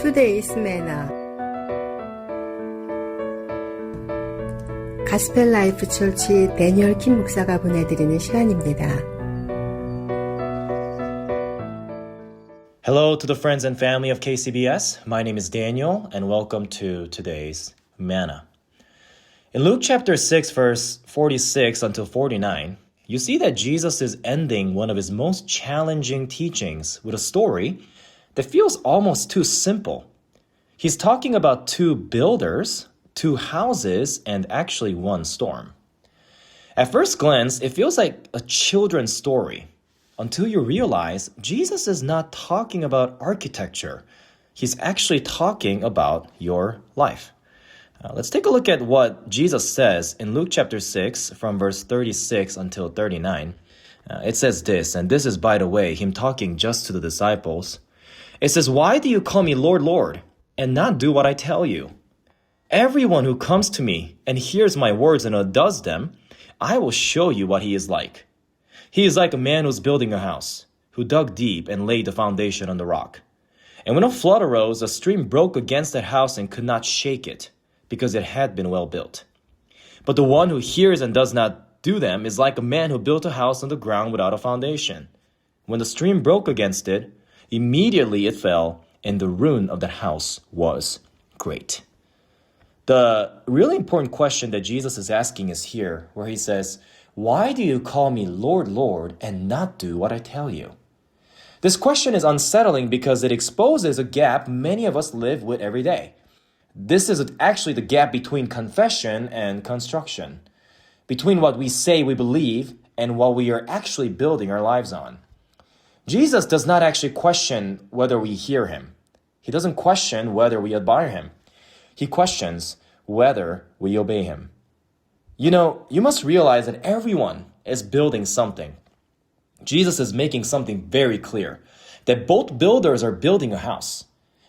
Today's Manna. 가스펠라이프 철치 데니얼 김 목사가 보내드리는 시간입니다. Hello to the friends and family of KCBS. My name is Daniel, and welcome to today's Manna. In Luke chapter 6, verse 46 until 49, you see that Jesus is ending one of his most challenging teachings with a story that feels almost too simple. He's talking about two builders, two houses, and actually one storm. At first glance, it feels like a children's story until you realize Jesus is not talking about architecture. He's actually talking about your life. Let's take a look at what Jesus says in Luke chapter 6 from verse 36 until 39. It says this, and this is, by the way, him talking just to the disciples. It says, "Why do you call me Lord, Lord, and not do what I tell you? Everyone who comes to me and hears my words and does them, I will show you what he is like. He is like a man who's building a house, who dug deep and laid the foundation on the rock. And when a flood arose, a stream broke against that house and could not shake it, because it had been well built. But the one who hears and does not do them is like a man who built a house on the ground without a foundation. When the stream broke against it, immediately it fell, and the ruin of that house was great." The really important question that Jesus is asking is here, where he says, "Why do you call me Lord, Lord, and not do what I tell you?" This question is unsettling because it exposes a gap many of us live with every day. This is actually the gap between confession and construction, between what we say we believe and what we are actually building our lives on. Jesus does not actually question whether we hear him. He doesn't question whether we admire him. He questions whether we obey him. You know, you must realize that everyone is building something. Jesus is making something very clear, that both builders are building a house.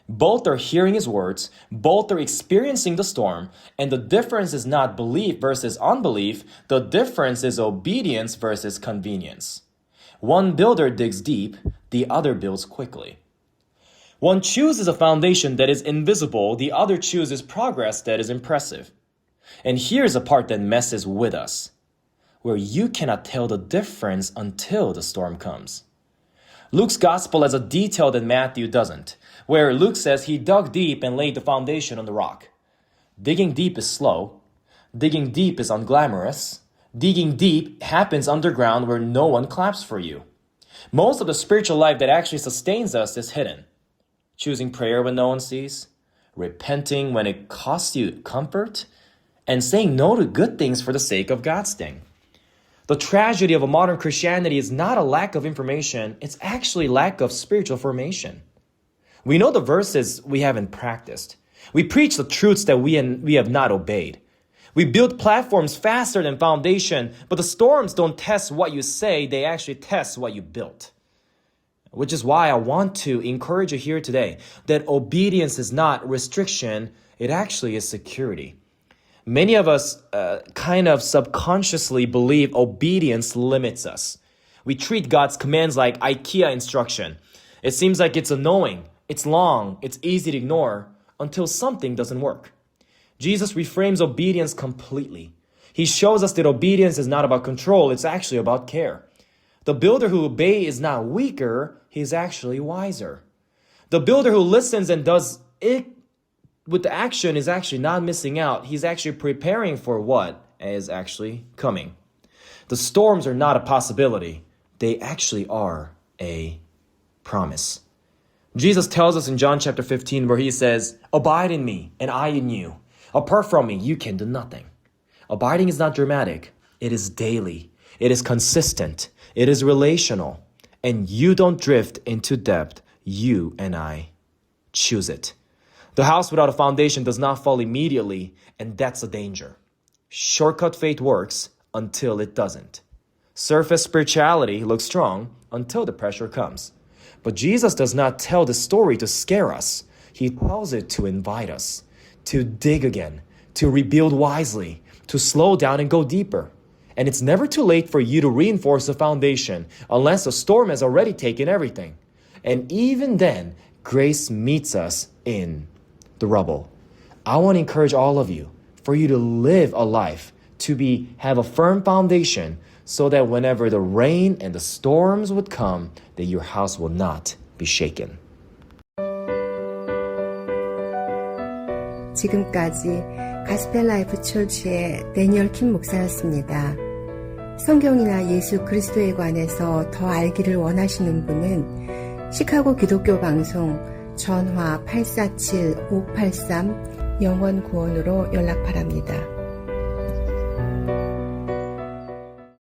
Both are hearing his words, both are experiencing the storm, and the difference is not belief versus unbelief, the difference is obedience versus convenience. One builder digs deep, the other builds quickly. One chooses a foundation that is invisible, the other chooses progress that is impressive. And here's a part that messes with us, where you cannot tell the difference until the storm comes. Luke's gospel has a detail that Matthew doesn't, where Luke says he dug deep and laid the foundation on the rock. Digging deep is slow. Digging deep is unglamorous. Digging deep happens underground where no one claps for you. Most of the spiritual life that actually sustains us is hidden. Choosing prayer when no one sees, repenting when it costs you comfort, and saying no to good things for the sake of God's thing. The tragedy of a modern Christianity is not a lack of information, it's actually lack of spiritual formation. We know the verses we haven't practiced. We preach the truths that we have not obeyed. We build platforms faster than foundation, but the storms don't test what you say, they actually test what you built. Which is why I want to encourage you here today that obedience is not restriction, it actually is security. Many of us kind of subconsciously believe obedience limits us. We treat God's commands like IKEA instruction. It seems like it's annoying, it's long, it's easy to ignore until something doesn't work. Jesus reframes obedience completely. He shows us that obedience is not about control, it's actually about care. The builder who obeys is not weaker, he's actually wiser. The builder who listens and does it with the action is actually not missing out. He's actually preparing for what is actually coming. The storms are not a possibility. They actually are a promise. Jesus tells us in John chapter 15 where he says, "Abide in me and I in you. Apart from me, you can do nothing." Abiding is not dramatic. It is daily. It is consistent. It is relational. And you don't drift into depth. You and I choose it. The house without a foundation does not fall immediately, and that's a danger. Shortcut faith works until it doesn't. Surface spirituality looks strong until the pressure comes. But Jesus does not tell the story to scare us. He tells it to invite us, to dig again, to rebuild wisely, to slow down and go deeper. And it's never too late for you to reinforce the foundation unless the storm has already taken everything. And even then, grace meets us in the rubble. I want to encourage all of you for you to live a life to have a firm foundation so that whenever the rain and the storms would come, that your house will not be shaken. 지금까지 가스펠라이프 철치의 데니얼 킴 목사였습니다. 성경이나 예수 그리스도에 관해서 더 알기를 원하시는 분은 시카고 기독교 방송 전화 847-583 영원 구원으로 연락 바랍니다.